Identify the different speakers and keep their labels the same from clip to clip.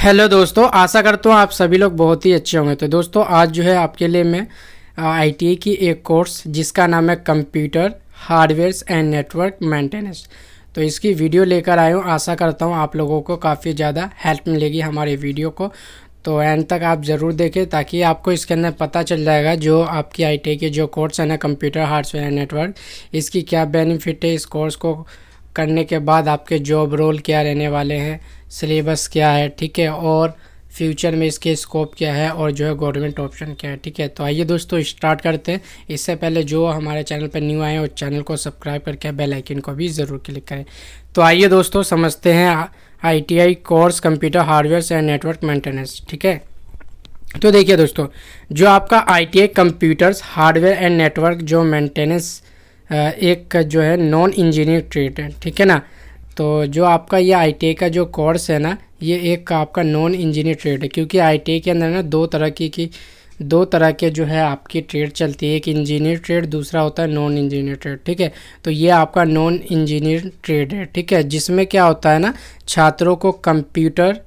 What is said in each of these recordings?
Speaker 1: Hello दोस्तों, आशा करता हूँ आप सभी लोग बहुत ही अच्छे होंगे। तो दोस्तों आज जो है आपके लिए मैं आईटीआई की एक कोर्स जिसका नाम है computer hardware and network maintenance, तो इसकी वीडियो लेकर आया हूँ। आशा करता हूँ आप लोगों को काफ़ी ज़्यादा हेल्प मिलेगी हमारे वीडियो को, तो एंड तक आप ज़रूर देखें ताकि आपको इसके अंदर पता चल जाएगा जो आपकी आईटीआई के जो कोर्स है ना कंप्यूटर हार्डवेयर एंड नेटवर्क, इसकी क्या बेनिफिट है, इस कोर्स को करने के बाद आपके जॉब रोल क्या रहने वाले हैं, सिलेबस क्या है, ठीक है, और फ्यूचर में इसके स्कोप क्या है और जो है गवर्नमेंट ऑप्शन क्या है, ठीक है। तो आइए दोस्तों स्टार्ट करते हैं। इससे पहले जो हमारे चैनल पर न्यू आए हैं उस चैनल को सब्सक्राइब करके बेल आइकन को भी ज़रूर क्लिक करें। तो आइए दोस्तों समझते हैं ITI course computer hardware and network maintenance, ठीक है। तो देखिए दोस्तों, जो आपका ITI computers hardware and network जो मेंटेनेंस एक जो है नॉन इंजीनियरिंग ट्रेड है, ठीक है ना। तो जो आपका ये आईटीआई का जो कोर्स है ना, ये एक आपका नॉन इंजीनियर ट्रेड है, क्योंकि आईटीआई के अंदर ना दो तरह के जो है आपकी ट्रेड चलती है। एक इंजीनियर ट्रेड, दूसरा होता है नॉन इंजीनियर ट्रेड, ठीक है। तो ये आपका नॉन इंजीनियर ट्रेड है, ठीक है, जिसमें क्या होता है ना, छात्रों को कंप्यूटर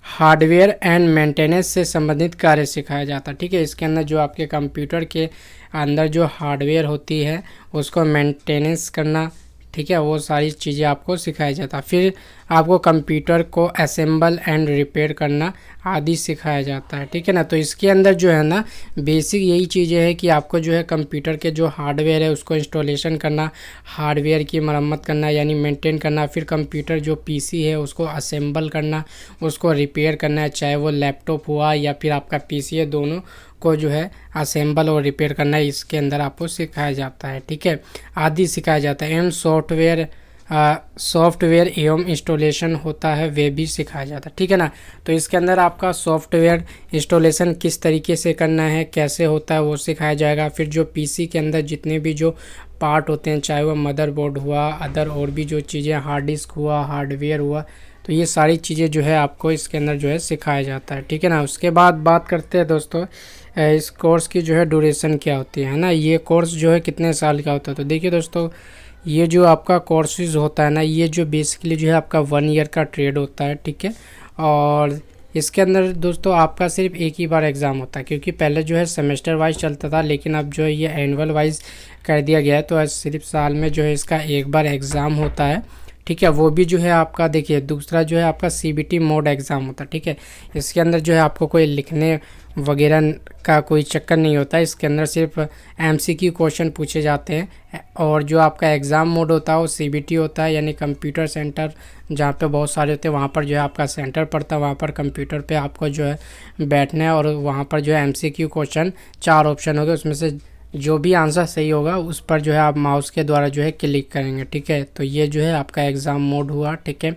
Speaker 1: हार्डवेयर एंड मेंटेनेंस से संबंधित कार्य सिखाया जाता है, ठीक है। इसके अंदर जो आपके कंप्यूटर के अंदर जो हार्डवेयर होती है उसको मेंटेनेंस करना, ठीक है, वो सारी चीज़ें आपको सिखाया जाता है। फिर आपको कंप्यूटर को असेंबल एंड रिपेयर करना आदि सिखाया जाता है, ठीक है ना। तो इसके अंदर जो है ना बेसिक यही चीज़ें हैं कि आपको जो है कंप्यूटर के जो हार्डवेयर है उसको इंस्टॉलेशन करना, हार्डवेयर की मरम्मत करना यानी मेंटेन करना, फिर कंप्यूटर जो पीसी है उसको असेंबल करना, उसको रिपेयर करना है, चाहे वो लैपटॉप हुआ या फिर आपका पीसी है, दोनों को जो है असेंबल और रिपेयर करना इसके अंदर आपको सिखाया जाता है, ठीक है, आदि सिखाया जाता है। एवं सॉफ्टवेयर एवं इंस्टॉलेशन होता है वे भी सिखाया जाता है, ठीक है ना। तो इसके अंदर आपका सॉफ्टवेयर इंस्टॉलेशन किस तरीके से करना है, कैसे होता है, वो सिखाया जाएगा। फिर जो पीसी के अंदर जितने भी जो पार्ट होते हैं, चाहे वो मदरबोर्ड हुआ, अदर और भी जो चीज़ें, हार्ड डिस्क हुआ, हार्डवेयर हुआ, तो ये सारी चीज़ें जो है आपको इसके अंदर जो है सिखाया जाता है, ठीक है ना। उसके बाद बात करते हैं दोस्तों इस कोर्स की जो है ड्यूरेशन क्या होती है ना, ये कोर्स जो है कितने साल का होता है। तो देखिए दोस्तों, ये जो आपका कोर्सेज होता है ना, ये जो बेसिकली जो है आपका 1 ईयर का ट्रेड होता है, ठीक है। और इसके अंदर दोस्तों आपका सिर्फ एक ही बार एग्ज़ाम होता है, क्योंकि पहले जो है सेमेस्टर वाइज चलता था, लेकिन अब जो है ये एनुअल वाइज कर दिया गया है। तो आज सिर्फ साल में जो है इसका एक बार एग्ज़ाम होता है, ठीक है। वो भी जो है आपका देखिए, दूसरा जो है आपका सीबीटी मोड एग्ज़ाम होता है, ठीक है। इसके अंदर जो है आपको कोई लिखने वगैरह का कोई चक्कर नहीं होता है। इसके अंदर सिर्फ एमसीक्यू क्वेश्चन पूछे जाते हैं। और जो आपका एग्ज़ाम मोड होता है वो सीबीटी होता है, यानी कंप्यूटर सेंटर, जहाँ पे बहुत सारे होते हैं वहाँ पर जो है आपका सेंटर पड़ता है, वहाँ पर कंप्यूटर पे आपको जो है बैठना है और वहाँ पर जो है एमसीक्यू क्वेश्चन 4 ऑप्शन होंगे, उसमें से जो भी आंसर सही होगा उस पर जो है आप माउस के द्वारा जो है क्लिक करेंगे, ठीक है। तो ये जो है आपका एग्ज़ाम मोड हुआ, ठीक है।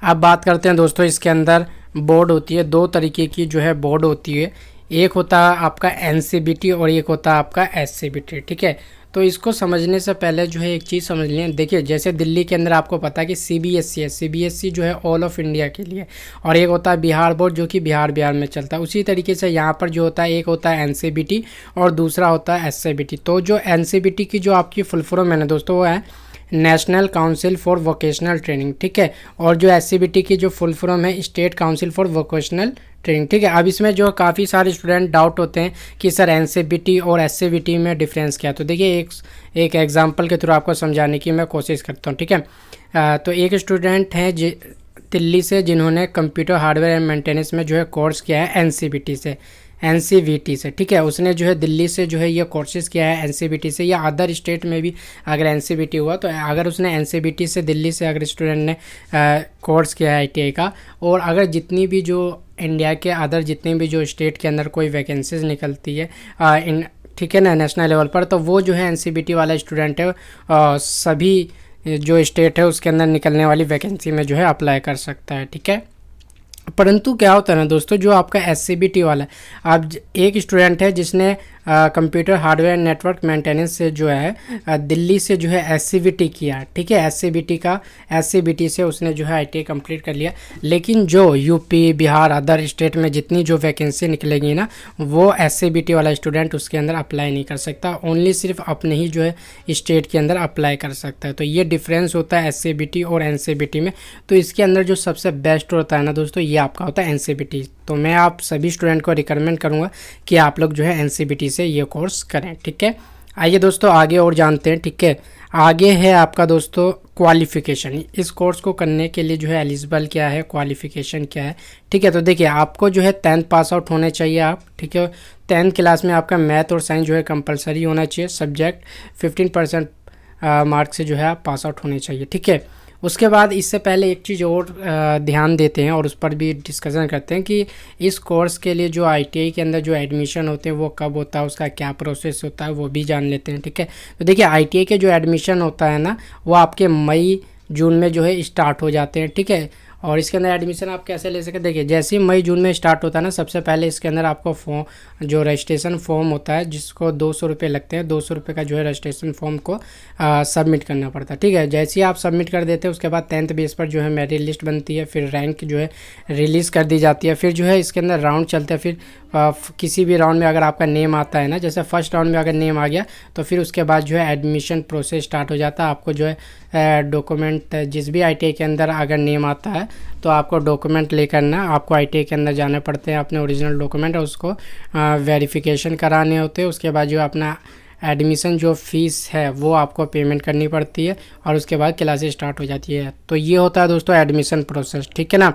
Speaker 1: अब बात करते हैं दोस्तों, इसके अंदर बोर्ड होती है, 2 तरीके की जो है बोर्ड होती है। एक होता है आपका एनसीबीटी और एक होता है आपका एससीबीटी, ठीक है। तो इसको समझने से पहले जो है एक चीज़ समझ लें। देखिए जैसे दिल्ली के अंदर आपको पता है कि सीबीएसई है, सीबीएसई जो है ऑल ऑफ इंडिया के लिए, और एक होता है बिहार बोर्ड जो कि बिहार में चलता है। उसी तरीके से यहाँ पर जो होता है एक होता है एनसीबीटी और दूसरा होता है एससीबीटी। तो जो एनसीबीटी की जो आपकी फुल फॉर्म है ना दोस्तों, वो है national council for vocational training, ठीक है। और जो एससीबीटी की जो फुल फॉर्म है state council for vocational training, ठीक है। अब इसमें जो काफ़ी सारे स्टूडेंट डाउट होते हैं कि सर एनसीबीटी और एससीबीटी में डिफरेंस क्या है। तो देखिए एक एग्जांपल के थ्रू आपको समझाने की मैं कोशिश करता हूँ, ठीक है। तो एक स्टूडेंट हैं दिल्ली से जिन्होंने कंप्यूटर हार्डवेयर एंड मेंटेनेंस में जो है कोर्स किया है एनसीवीटी से, ठीक है। उसने जो है दिल्ली से जो है ये कोर्सेज किया है एनसीवीटी से, या अदर स्टेट में भी अगर एनसीवीटी हुआ, तो अगर उसने एनसीवीटी से दिल्ली से अगर स्टूडेंट ने कोर्स किया है आईटीआई का, और अगर जितनी भी जो इंडिया के अदर जितनी भी जो स्टेट के अंदर कोई वैकेंसीज निकलती है ठीक है ना नेशनल लेवल पर, तो वो जो है एनसीवीटी वाला स्टूडेंट है सभी जो स्टेट है उसके अंदर निकलने वाली वैकेंसी में जो है अप्लाई कर सकता है, ठीक है। परंतु क्या होता है ना दोस्तों, जो आपका एससीबीटी वाला है, अब एक स्टूडेंट है जिसने कंप्यूटर हार्डवेयर नेटवर्क मेंटेनेंस से जो है दिल्ली से जो है एससीबीटी किया, ठीक है। एससीबीटी से उसने जो है आईटीआई कंप्लीट कर लिया। लेकिन जो यूपी, बिहार, अदर स्टेट में जितनी जो वैकेंसी निकलेगी ना, वो एससीबीटी वाला स्टूडेंट उसके अंदर अप्लाई नहीं कर सकता, ओनली सिर्फ अपने ही जो है स्टेट के अंदर अप्लाई कर सकता है। तो ये डिफरेंस होता है एससीबीटी और एनसीबीटी में। तो इसके अंदर जो सबसे बेस्ट होता है ना दोस्तों, ये आपका होता है एनसीबीटी। तो मैं आप सभी स्टूडेंट को रिकमेंड करूंगा कि आप लोग जो है एनसीबीटी से ये कोर्स करें, ठीक है। आइए दोस्तों आगे और जानते हैं, ठीक है। आगे है आपका दोस्तों क्वालिफिकेशन। इस कोर्स को करने के लिए जो है एलिजिबल क्या है, क्वालिफिकेशन क्या है, ठीक है। तो देखिए आपको जो है 10th पास आउट होने चाहिए आप, ठीक है। 10th क्लास में आपका मैथ और साइंस जो है कंपलसरी होना चाहिए। सब्जेक्ट 15% मार्क्स से जो है आप पास आउट होने चाहिए, ठीक है। उसके बाद इससे पहले एक चीज़ और ध्यान देते हैं और उस पर भी डिस्कशन करते हैं कि इस कोर्स के लिए जो आईटीआई के अंदर जो एडमिशन होते हैं वो कब होता है, उसका क्या प्रोसेस होता है, वो भी जान लेते हैं, ठीक है। तो देखिए आईटीआई के जो एडमिशन होता है ना, वो आपके मई जून में जो है स्टार्ट हो जाते हैं, ठीक है। और इसके अंदर एडमिशन आप कैसे ले सकते हैं, देखिए जैसे ही मई जून में स्टार्ट होता है ना, सबसे पहले इसके अंदर आपको फॉर्म जो रजिस्ट्रेशन फॉर्म होता है जिसको 200 रुपये लगते हैं, 200 रुपये का जो है रजिस्ट्रेशन फॉर्म को सबमिट करना पड़ता है, ठीक है। जैसे ही आप सबमिट कर देते हैं उसके बाद 10th बेस पर जो है मेरिट लिस्ट बनती है, फिर रैंक जो है रिलीज़ कर दी जाती है। फिर जो है इसके अंदर राउंड चलते हैं। फिर किसी भी राउंड में अगर आपका नेम आता है ना, जैसे फर्स्ट राउंड में अगर नेम आ गया तो फिर उसके बाद जो है एडमिशन प्रोसेस स्टार्ट हो जाता है। आपको जो है डॉक्यूमेंट, जिस भी आईटीआई के अंदर अगर नेम आता है तो आपको डॉक्यूमेंट लेकर ना आपको आईटीआई के अंदर जाने पड़ते हैं, अपने ओरिजिनल डॉक्यूमेंट और उसको वेरिफिकेशन कराने होते हैं। उसके बाद जो अपना एडमिशन जो फ़ीस है वो आपको पेमेंट करनी पड़ती है और उसके बाद क्लासेस स्टार्ट हो जाती है। तो ये होता है दोस्तों एडमिशन प्रोसेस, ठीक है ना।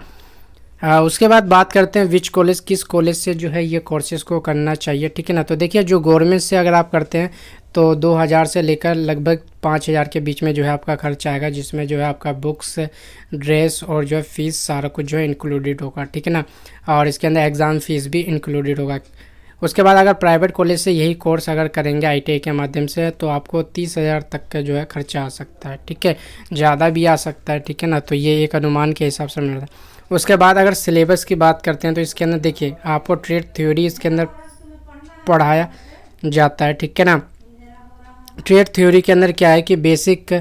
Speaker 1: उसके बाद बात करते हैं विच कॉलेज, किस कॉलेज से जो है ये कोर्सेज़ को करना चाहिए, ठीक है ना। तो देखिए जो गवर्नमेंट से अगर आप करते हैं तो 2000 से लेकर लगभग 5000 के बीच में जो है आपका खर्च आएगा, जिसमें जो है आपका बुक्स, ड्रेस और जो है फ़ीस सारा कुछ जो है इंक्लूडेड होगा, ठीक है ना। और इसके अंदर एग्ज़ाम फ़ीस भी इंक्लूडेड होगा। उसके बाद अगर प्राइवेट कॉलेज से यही कोर्स अगर करेंगे आईटीआई के माध्यम से तो आपको 30,000 तक का जो है खर्चा आ सकता है, ठीक है। ज़्यादा भी आ सकता है, ठीक है ना। तो ये एक अनुमान के हिसाब से मिल रहा है। उसके बाद अगर सिलेबस की बात करते हैं तो इसके अंदर देखिए आपको ट्रेड थ्योरी इसके अंदर पढ़ाया जाता है, ठीक है ना। ट्रेड थ्योरी के अंदर क्या है कि बेसिक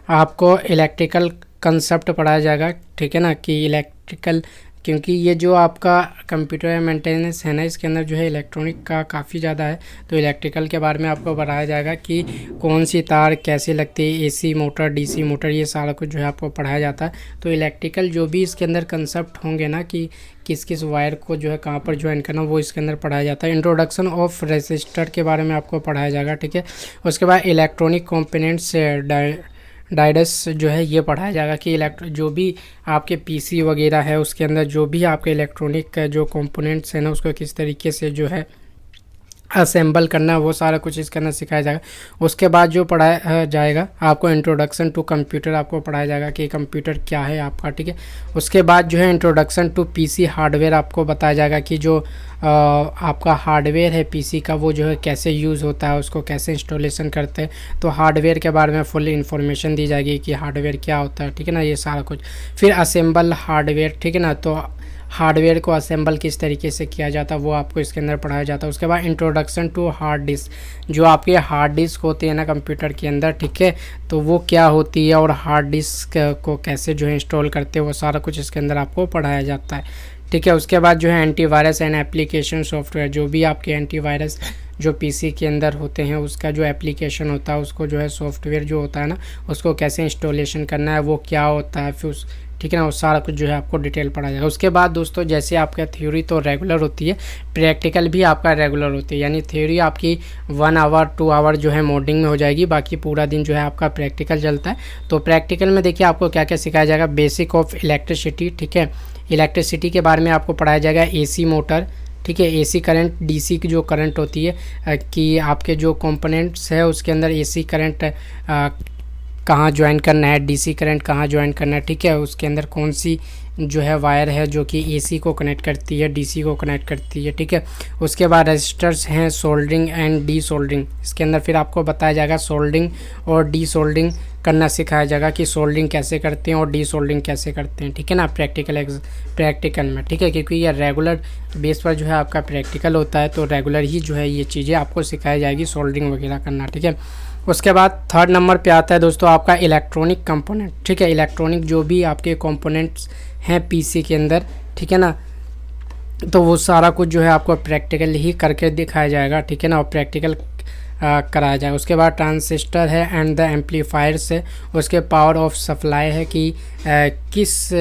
Speaker 1: आपको इलेक्ट्रिकल कंसेप्ट पढ़ाया जाएगा, ठीक है ना, कि इलेक्ट्रिकल, क्योंकि ये जो आपका कंप्यूटर मेंटेनेंस है ना, इसके अंदर जो है इलेक्ट्रॉनिक का काफ़ी ज़्यादा है। तो इलेक्ट्रिकल के बारे में आपको बताया जाएगा कि कौन सी तार कैसे लगती है, एसी मोटर, डीसी मोटर, ये सारा कुछ जो है आपको पढ़ाया जाता है। तो इलेक्ट्रिकल जो भी इसके अंदर कंसेप्ट होंगे ना कि किस किस वायर को जो है कहाँ पर ज्वाइन करना, वो इसके अंदर पढ़ाया जाता है। इंट्रोडक्शन ऑफ रेजिस्टर के बारे में आपको पढ़ाया जाएगा, ठीक है। उसके बाद इलेक्ट्रॉनिक कॉम्पोनेंट्स डाइडस जो है ये पढ़ाया जाएगा कि जो भी आपके पीसी वगैरह है उसके अंदर जो भी आपके इलेक्ट्रॉनिक जो कंपोनेंट्स हैं ना उसको किस तरीके से जो है असेंबल करना है, वो सारा कुछ इसके अंदर सिखाया जाएगा। उसके बाद जो पढ़ाया जाएगा आपको इंट्रोडक्शन टू कंप्यूटर आपको पढ़ाया जाएगा कि कंप्यूटर क्या है आपका, ठीक है। उसके बाद जो है इंट्रोडक्शन टू पीसी हार्डवेयर आपको बताया जाएगा कि जो आपका हार्डवेयर है पीसी का वो जो है कैसे यूज़ होता है, उसको कैसे इंस्टॉलेशन करते हैं। तो हार्डवेयर के बारे में फुल इन्फॉर्मेशन दी जाएगी कि हार्डवेयर क्या होता है, ठीक है ना, ये सारा कुछ। फिर असेंबल हार्डवेयर, ठीक है ना, तो हार्डवेयर को असेंबल किस तरीके से किया जाता है वो आपको इसके अंदर पढ़ाया जाता है। उसके बाद इंट्रोडक्शन टू हार्ड डिस्क, जो आपके हार्ड डिस्क होते हैं ना कंप्यूटर के अंदर, ठीक है, तो वो क्या होती है और हार्ड डिस्क को कैसे जो है इंस्टॉल करते हैं, वो सारा कुछ इसके अंदर आपको पढ़ाया जाता है, ठीक है। उसके बाद जो है एंटीवायरस एंड एप्लीकेशन सॉफ्टवेयर, जो भी आपके एंटीवायरस जो पीसी के अंदर होते हैं उसका जो एप्लीकेशन होता है उसको जो है सॉफ्टवेयर जो होता है ना उसको कैसे इंस्टॉलेशन करना है, वो क्या होता है, फिर ठीक है ना, वो सारा कुछ जो है आपको डिटेल पढ़ा जाएगा। उसके बाद दोस्तों जैसे आपका थ्योरी तो रेगुलर होती है, प्रैक्टिकल भी आपका रेगुलर होती है, यानी थ्योरी आपकी 1 आवर 2 आवर जो है मॉर्निंग में हो जाएगी, बाकी पूरा दिन जो है आपका प्रैक्टिकल चलता है। तो प्रैक्टिकल में देखिए आपको क्या क्या सिखाया जाएगा, बेसिक ऑफ इलेक्ट्रिसिटी, ठीक है, इलेक्ट्रिसिटी के बारे में आपको पढ़ाया जाएगा, एसी मोटर, ठीक है, एसी करंट, डीसी की जो करंट होती है कि आपके जो कंपोनेंट्स है उसके अंदर एसी करंट कहाँ ज्वाइन करना है, डीसी करंट कहाँ ज्वाइन करना है, ठीक है, उसके अंदर कौन सी जो है वायर है जो कि एसी को कनेक्ट करती है, डीसी को कनेक्ट करती है, ठीक है। उसके बाद रजिस्टर्स हैं सोल्डरिंग एंड डी सोल्डरिंग। इसके अंदर फिर आपको बताया जाएगा सोल्डरिंग और डी सोल्डरिंग करना सिखाया जाएगा कि सोल्डरिंग कैसे करते हैं और डी सोल्डरिंग कैसे करते हैं, ठीक है ना, प्रैक्टिकल में, ठीक है, क्योंकि ये रेगुलर बेस पर जो है आपका प्रैक्टिकल होता है, तो रेगुलर ही जो है ये चीज़ें आपको सिखाई जाएगी सोल्डरिंग वगैरह करना, ठीक है। उसके बाद थर्ड नंबर पे आता है दोस्तों आपका इलेक्ट्रॉनिक कंपोनेंट, ठीक है। इलेक्ट्रॉनिक जो भी आपके कंपोनेंट्स हैं पीसी के अंदर, ठीक है ना, तो वो सारा कुछ जो है आपको प्रैक्टिकल ही करके दिखाया जाएगा, ठीक है ना, और प्रैक्टिकल कराया जाएगा। उसके बाद ट्रांजिस्टर है एंड द एम्पलीफायर्स है। उसके पावर ऑफ सप्लाई है कि किस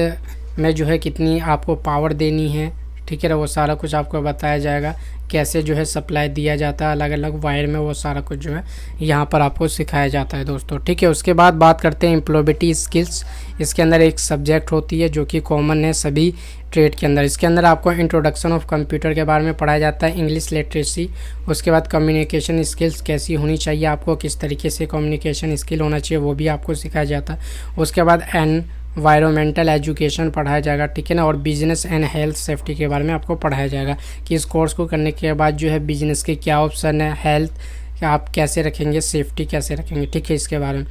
Speaker 1: में जो है कितनी आपको पावर देनी है, ठीक है ना, वो सारा कुछ आपको बताया जाएगा। कैसे जो है सप्लाई दिया जाता है अलग अलग वायर में, वो सारा कुछ जो है यहाँ पर आपको सिखाया जाता है दोस्तों, ठीक है। उसके बाद बात करते हैं एम्प्लॉयबिलिटी स्किल्स। इसके अंदर एक सब्जेक्ट होती है जो कि कॉमन है सभी ट्रेड के अंदर। इसके अंदर आपको इंट्रोडक्शन ऑफ कंप्यूटर के बारे में पढ़ाया जाता है, इंग्लिश लिटरेसी। उसके बाद कम्युनिकेशन स्किल्स कैसी होनी चाहिए, आपको किस तरीके से कम्युनिकेशन स्किल होना चाहिए वो भी आपको सिखाया जाता है। उसके बाद एनवायरमेंटल एजुकेशन पढ़ाया जाएगा, ठीक है ना, और बिजनेस एंड हेल्थ सेफ्टी के बारे में आपको पढ़ाया जाएगा कि इस कोर्स को करने के बाद जो है बिजनेस के क्या ऑप्शन है, हेल्थ आप कैसे रखेंगे, सेफ्टी कैसे रखेंगे, ठीक है, इसके बारे में।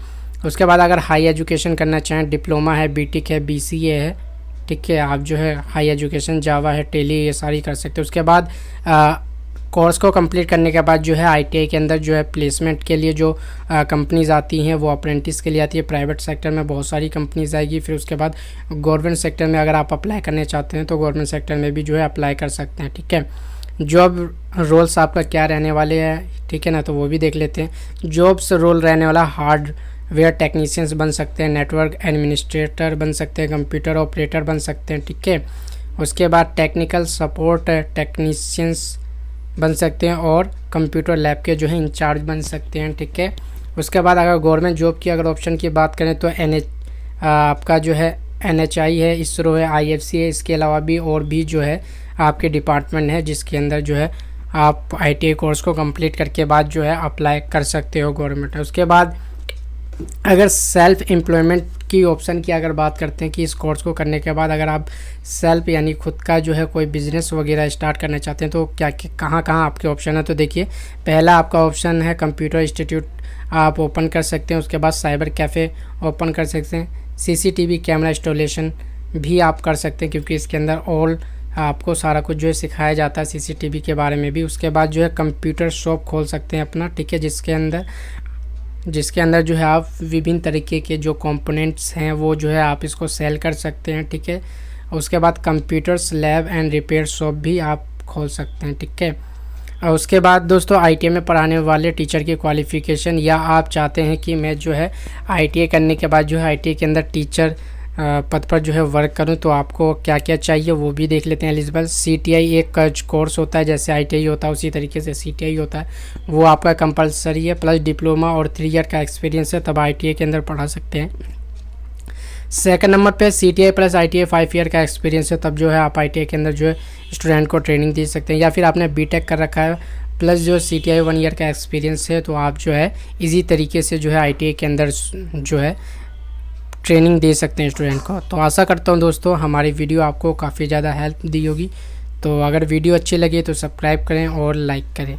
Speaker 1: उसके बाद अगर हाई एजुकेशन करना चाहें, डिप्लोमा है, बीटेक है, बीसीए है, ठीक है, आप जो है हाई एजुकेशन जावा है, टेली, ये सारी कर सकते हैं। उसके बाद कोर्स को कंप्लीट करने के बाद जो है आईटीआई के अंदर जो है प्लेसमेंट के लिए जो कंपनीज़ आती हैं वो अप्रेंटिस के लिए आती है। प्राइवेट सेक्टर में बहुत सारी कंपनीज़ आएगी। फिर उसके बाद गवर्नमेंट सेक्टर में अगर आप अप्लाई करने चाहते हैं तो गवर्नमेंट सेक्टर में भी जो है अप्लाई कर सकते हैं, ठीक है। जॉब रोल्स आपका क्या रहने वाले हैं, ठीक है ना, तो वो भी देख लेते हैं। जॉब्स रोल रहने वाला हार्डवेयर टेक्नीशियंस बन सकते हैं, नेटवर्क एडमिनिस्ट्रेटर बन सकते हैं, कंप्यूटर ऑपरेटर बन सकते हैं, ठीक है। उसके बाद टेक्निकल सपोर्ट टेक्नीशियंस बन सकते हैं और कंप्यूटर लैब के जो है इंचार्ज बन सकते हैं, ठीक है। उसके बाद अगर गवर्नमेंट जॉब की अगर ऑप्शन की बात करें तो आपका जो है NHI है, इसरो है, IFC है, इसके अलावा भी और भी जो है आपके डिपार्टमेंट है जिसके अंदर जो है आप ITI कोर्स को कंप्लीट करके बाद जो है अप्लाई कर सकते हो गवर्नमेंट। उसके बाद अगर सेल्फ एम्प्लॉयमेंट की ऑप्शन की अगर बात करते हैं कि इस कोर्स को करने के बाद अगर आप सेल्फ यानी खुद का जो है कोई बिजनेस वगैरह स्टार्ट करना चाहते हैं तो क्या कहाँ आपके ऑप्शन है, तो देखिए पहला आपका ऑप्शन है कंप्यूटर इंस्टीट्यूट आप ओपन कर सकते हैं। उसके बाद साइबर कैफ़े ओपन कर सकते हैं। CCTV कैमरा इंस्टॉलेशन भी आप कर सकते हैं क्योंकि इसके अंदर ऑल आपको सारा कुछ जो है सिखाया जाता है CCTV के बारे में भी। उसके बाद जो है कंप्यूटर शॉप खोल सकते हैं अपना, ठीक है, जिसके अंदर जो है आप विभिन्न तरीके के जो कंपोनेंट्स हैं वो जो है आप इसको सेल कर सकते हैं, ठीक है। उसके बाद computers lab and repair shop भी आप खोल सकते हैं, ठीक है। और उसके बाद दोस्तों ITI में पढ़ाने वाले टीचर की क्वालिफ़िकेशन, या आप चाहते हैं कि मैं जो है ITI करने के बाद जो है ITI के अंदर टीचर पद पर जो है वर्क करूं तो आपको क्या क्या चाहिए वो भी देख लेते हैं। एलिजिबल CTI एक कोर्स होता है, जैसे ITI होता है उसी तरीके से CTI होता है, वो आपका कंपलसरी है, प्लस डिप्लोमा और 3 ईयर का एक्सपीरियंस है, तब ITI के अंदर पढ़ा सकते हैं। सेकंड नंबर पे CTI प्लस ITI 5 ईयर का एक्सपीरियंस है, तब जो है आप ITI के अंदर जो है स्टूडेंट को ट्रेनिंग दे सकते हैं। या फिर आपने BTech कर रखा है प्लस जो CTI 1 ईयर का एक्सपीरियंस है, तो आप जो है इसी तरीके से जो है ITI के अंदर जो है ट्रेनिंग दे सकते हैं स्टूडेंट को। तो आशा करता हूँ दोस्तों हमारी वीडियो आपको काफ़ी ज़्यादा हेल्प दी होगी। तो अगर वीडियो अच्छी लगी तो सब्सक्राइब करें और लाइक करें।